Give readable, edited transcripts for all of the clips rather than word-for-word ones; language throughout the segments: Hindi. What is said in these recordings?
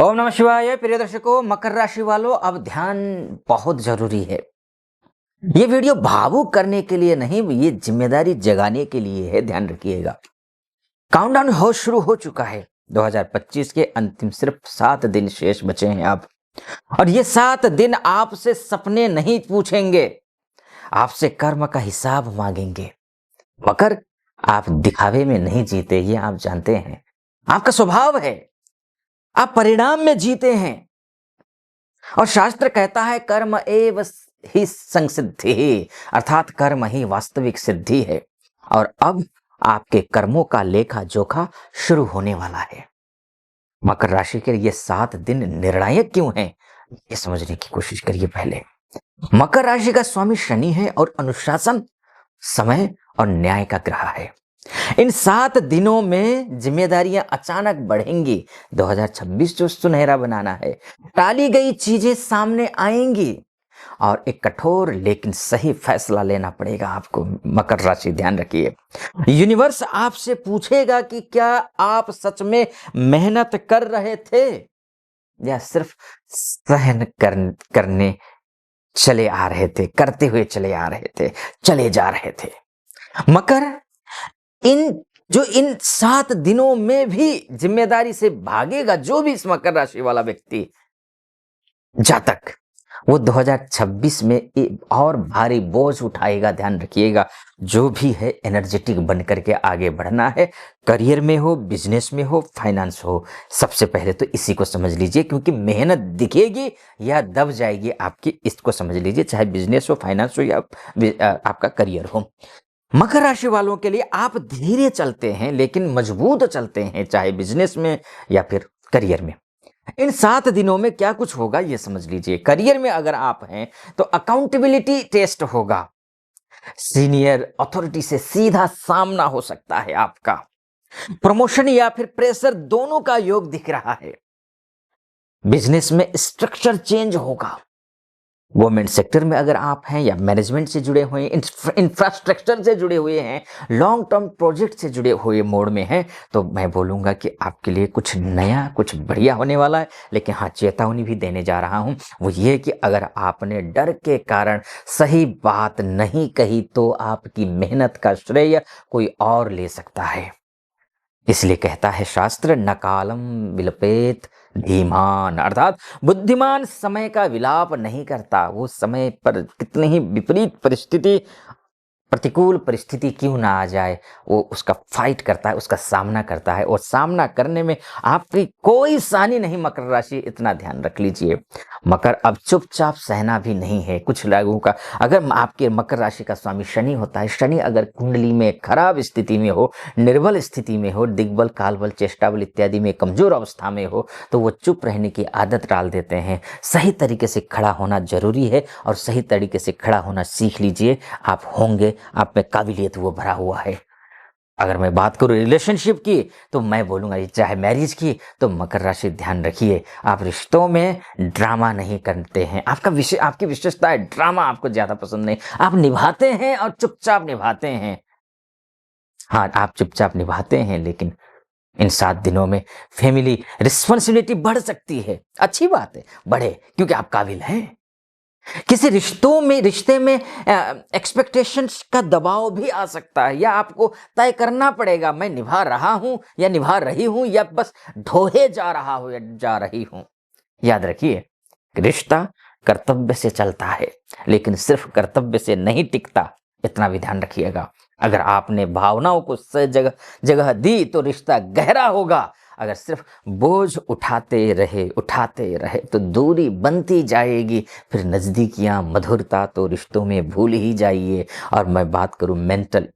ओम नमः शिवाय। प्रिय दर्शकों, मकर राशि वालों, अब ध्यान बहुत जरूरी है। ये वीडियो भावुक करने के लिए नहीं, ये जिम्मेदारी जगाने के लिए है, ध्यान रखिएगा। काउंटडाउन हो शुरू हो चुका है। 2025 के अंतिम सिर्फ 7 दिन शेष बचे हैं आप। और ये 7 दिन आपसे सपने नहीं पूछेंगे, आपसे कर्म का हिसाब मांगेंगे। मकर, आप दिखावे में नहीं जीते, ये आप जानते हैं। आपका स्वभाव है, आप परिणाम में जीते हैं। और शास्त्र कहता है कर्म एव ही संसिद्धि, अर्थात कर्म ही वास्तविक सिद्धि है। और अब आपके कर्मों का लेखा जोखा शुरू होने वाला है। मकर राशि के लिए 7 दिन निर्णायक क्यों हैं, ये समझने की कोशिश करिए। पहले, मकर राशि का स्वामी शनि है और अनुशासन, समय और न्याय का ग्रह है। इन 7 दिनों में जिम्मेदारियां अचानक बढ़ेंगी। 2026 जो सुनहरा बनाना है, टाली गई चीजें सामने आएंगी और एक कठोर लेकिन सही फैसला लेना पड़ेगा आपको। मकर राशि, ध्यान रखिए। यूनिवर्स आपसे पूछेगा कि क्या आप सच में मेहनत कर रहे थे या सिर्फ सहन करने चले आ रहे थे, करते हुए चले आ रहे थे, चले जा रहे थे। मकर, इन 7 दिनों में भी जिम्मेदारी से भागेगा जो भी इस मकर राशि वाला व्यक्ति, जातक, वो 2026 में एक और भारी बोझ उठाएगा। ध्यान रखिएगा। जो भी है, एनर्जेटिक बनकर के आगे बढ़ना है। करियर में हो, बिजनेस में हो, फाइनेंस हो, सबसे पहले तो इसी को समझ लीजिए, क्योंकि मेहनत दिखेगी या दब जाएगी आपकी, इसको समझ लीजिए। चाहे बिजनेस हो, फाइनेंस हो या आपका करियर हो। मकर राशि वालों के लिए आप धीरे चलते हैं लेकिन मजबूत चलते हैं, चाहे बिजनेस में या फिर करियर में। इन 7 दिनों में क्या कुछ होगा ये समझ लीजिए। करियर में अगर आप हैं तो अकाउंटेबिलिटी टेस्ट होगा। सीनियर अथॉरिटी से सीधा सामना हो सकता है आपका। प्रमोशन या फिर प्रेशर, दोनों का योग दिख रहा है। बिजनेस में स्ट्रक्चर चेंज होगा। गवर्नमेंट सेक्टर में अगर आप हैं या मैनेजमेंट से जुड़े हुए, इंफ्रास्ट्रक्चर से जुड़े हुए हैं, लॉन्ग टर्म प्रोजेक्ट से जुड़े हुए मोड में हैं, तो मैं बोलूंगा कि आपके लिए कुछ नया, कुछ बढ़िया होने वाला है। लेकिन हाँ, चेतावनी भी देने जा रहा हूं, वो ये कि अगर आपने डर के कारण सही बात नहीं कही तो आपकी मेहनत का श्रेय कोई और ले सकता है। इसलिए कहता है शास्त्र, न कालम विलपेत धीमान, अर्थात बुद्धिमान समय का विलाप नहीं करता। वो समय पर कितनी ही विपरीत परिस्थिति, प्रतिकूल परिस्थिति क्यों ना आ जाए, वो उसका फाइट करता है, उसका सामना करता है। और सामना करने में आपकी कोई सानी नहीं मकर राशि, इतना ध्यान रख लीजिए। मकर, अब चुपचाप सहना भी नहीं है। कुछ लोगों का, अगर आपके मकर राशि का स्वामी शनि होता है, शनि अगर कुंडली में खराब स्थिति में हो, निर्बल स्थिति में हो, दिग्बल, कालबल, चेष्टाबल इत्यादि में कमजोर अवस्था में हो, तो वो चुप रहने की आदत डाल देते हैं। सही तरीके से खड़ा होना जरूरी है और सही तरीके से खड़ा होना सीख लीजिए। आप होंगे, आप में काबिलियत वो भरा हुआ है। अगर मैं बात करूं रिलेशनशिप की, तो मैं बोलूंगा, चाहे मैरिज की, तो मकर राशि ध्यान रखिए, आप रिश्तों में ड्रामा नहीं करते हैं। आपकी विशेषता है ड्रामा, आपको ज्यादा पसंद नहीं। आप निभाते हैं और चुपचाप निभाते हैं। हाँ, आप चुपचाप निभाते हैं, लेकिन इन 7 दिनों में फैमिली रिस्पॉन्सिबिलिटी बढ़ सकती है। अच्छी बात है, बढ़े, क्योंकि आप काबिल हैं। किसी रिश्ते में एक्सपेक्टेशंस का दबाव भी आ सकता है, या आपको तय करना पड़ेगा, मैं निभा रहा हूं या निभा रही हूं, या बस ढोहे जा रहा हूं या जा रही हूं। याद रखिए, रिश्ता कर्तव्य से चलता है, लेकिन सिर्फ कर्तव्य से नहीं टिकता, इतना भी ध्यान रखिएगा। अगर आपने भावनाओं को जगह दी तो रिश्ता गहरा होगा। अगर सिर्फ बोझ उठाते रहे तो दूरी बनती जाएगी, फिर नजदीकियां, मधुरता तो रिश्तों में भूल ही जाइए। और मैं बात करूं मेंटल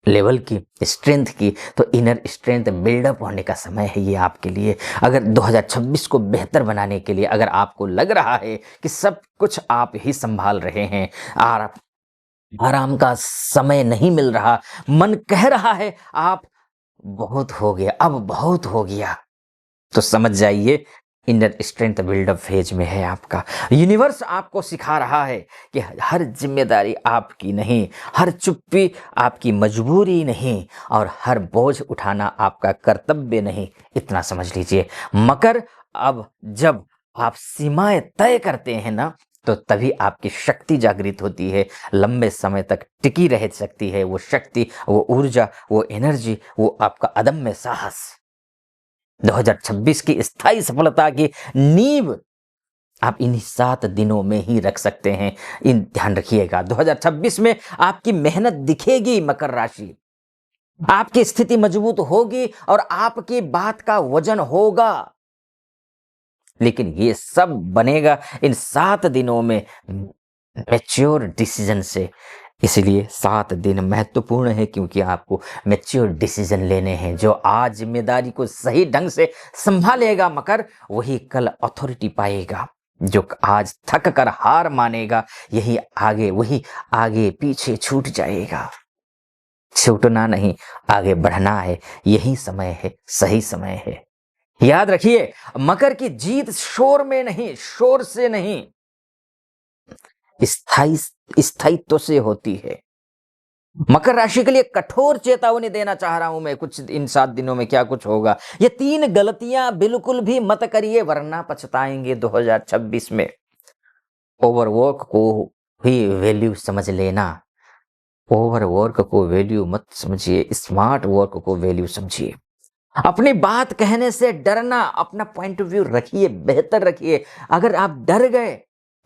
लेवल की, स्ट्रेंथ की, तो इनर स्ट्रेंथ बिल्डअप होने का समय है ये आपके लिए। अगर 2026 को बेहतर बनाने के लिए अगर आपको लग रहा है कि सब कुछ आप ही संभाल रहे हैं और आराम का समय नहीं मिल रहा, मन कह रहा है आप बहुत हो गया, अब बहुत हो गया, तो समझ जाइए इनर स्ट्रेंथ बिल्डअप फेज में है आपका। यूनिवर्स आपको सिखा रहा है कि हर जिम्मेदारी आपकी नहीं, हर चुप्पी आपकी मजबूरी नहीं, और हर बोझ उठाना आपका कर्तव्य नहीं, इतना समझ लीजिए। मकर, अब जब आप सीमाएं तय करते हैं ना, तो तभी आपकी शक्ति जागृत होती है, लंबे समय तक टिकी रह सकती है वो शक्ति, वो ऊर्जा, वो एनर्जी, वो आपका अदम्य साहस। 2026 की स्थायी सफलता की नींव आप इन्हीं 7 दिनों में ही रख सकते हैं। इन ध्यान रखिएगा, 2026 में आपकी मेहनत दिखेगी मकर राशि, आपकी स्थिति मजबूत होगी और आपकी बात का वजन होगा। लेकिन ये सब बनेगा इन 7 दिनों में मैच्योर डिसीजन से। इसलिए 7 दिन महत्वपूर्ण है, क्योंकि आपको मैच्योर डिसीजन लेने हैं। जो आज जिम्मेदारी को सही ढंग से संभालेगा मकर, वही कल अथॉरिटी पाएगा। जो आज थक कर हार मानेगा, वही आगे पीछे छूट जाएगा। छूटना नहीं, आगे बढ़ना है। यही समय है, सही समय है। याद रखिए, मकर की जीत शोर में नहीं, शोर से नहीं, स्थायित्व से होती है। मकर राशि के लिए कठोर चेतावनी देना चाह रहा हूं मैं, कुछ इन 7 दिनों में क्या कुछ होगा। ये 3 गलतियां बिल्कुल भी मत करिए, वरना पछताएंगे 2026 में। ओवरवर्क को ही वैल्यू समझ लेना, ओवरवर्क को वैल्यू मत समझिए, स्मार्ट वर्क को वैल्यू समझिए। अपनी बात कहने से डरना, अपना पॉइंट ऑफ व्यू रखिए, बेहतर रखिए। अगर आप डर गए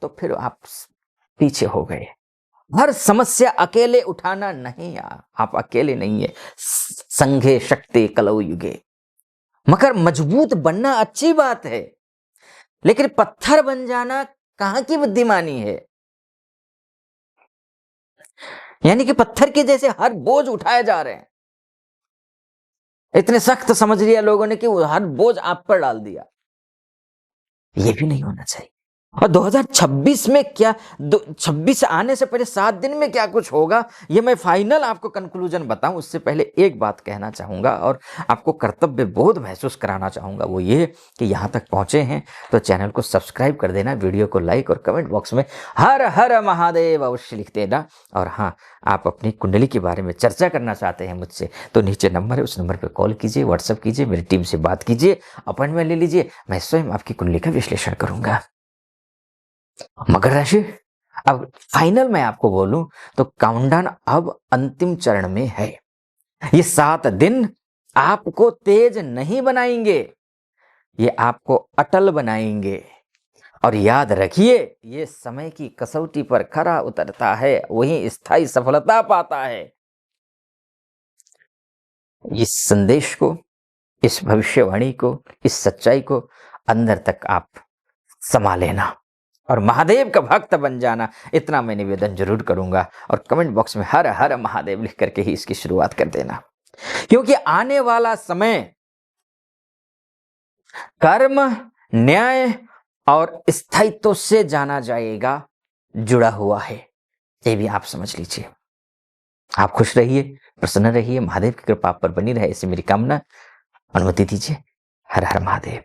तो फिर आप पीछे हो गए। हर समस्या अकेले उठाना नहीं, आप अकेले नहीं है। संघे शक्ति कलौ युगे। मगर मजबूत बनना अच्छी बात है, लेकिन पत्थर बन जाना कहां की बुद्धिमानी है। यानी कि पत्थर के जैसे हर बोझ उठाए जा रहे हैं। इतने सख्त समझ लिया लोगों ने कि वो हर बोझ आप पर डाल दिया। ये भी नहीं होना चाहिए। और 2026 में क्या, 26 आने से पहले 7 दिन में क्या कुछ होगा, ये मैं फाइनल आपको कंक्लूजन बताऊं उससे पहले एक बात कहना चाहूंगा और आपको कर्तव्य बोध महसूस कराना चाहूंगा। वो ये कि यहां तक पहुंचे हैं तो चैनल को सब्सक्राइब कर देना, वीडियो को लाइक और कमेंट बॉक्स में हर हर महादेव अवश्य लिख देना। और हाँ, आप अपनी कुंडली के बारे में चर्चा करना चाहते हैं मुझसे, तो नीचे नंबर है, उस नंबर पर कॉल कीजिए, व्हाट्सएप कीजिए, मेरी टीम से बात कीजिए, अपॉइंटमेंट ले लीजिए। मैं स्वयं आपकी कुंडली का विश्लेषण करूंगा। मकर राशि, अब फाइनल मैं आपको बोलूं तो काउंटडाउन अब अंतिम चरण में है। ये 7 दिन आपको तेज नहीं बनाएंगे, ये आपको अटल बनाएंगे। और याद रखिए, ये समय की कसौटी पर खरा उतरता है वही स्थायी सफलता पाता है। इस संदेश को, इस भविष्यवाणी को, इस सच्चाई को अंदर तक आप समा लेना और महादेव का भक्त बन जाना, इतना मैं निवेदन जरूर करूंगा। और कमेंट बॉक्स में हर हर महादेव लिख करके ही इसकी शुरुआत कर देना, क्योंकि आने वाला समय कर्म, न्याय और स्थायित्व से जाना जाएगा, जुड़ा हुआ है। ये भी आप समझ लीजिए। आप खुश रहिए, प्रसन्न रहिए, महादेव की कृपा आप पर बनी रहे, ऐसी मेरी कामना। अनुमति दीजिए। हर हर महादेव।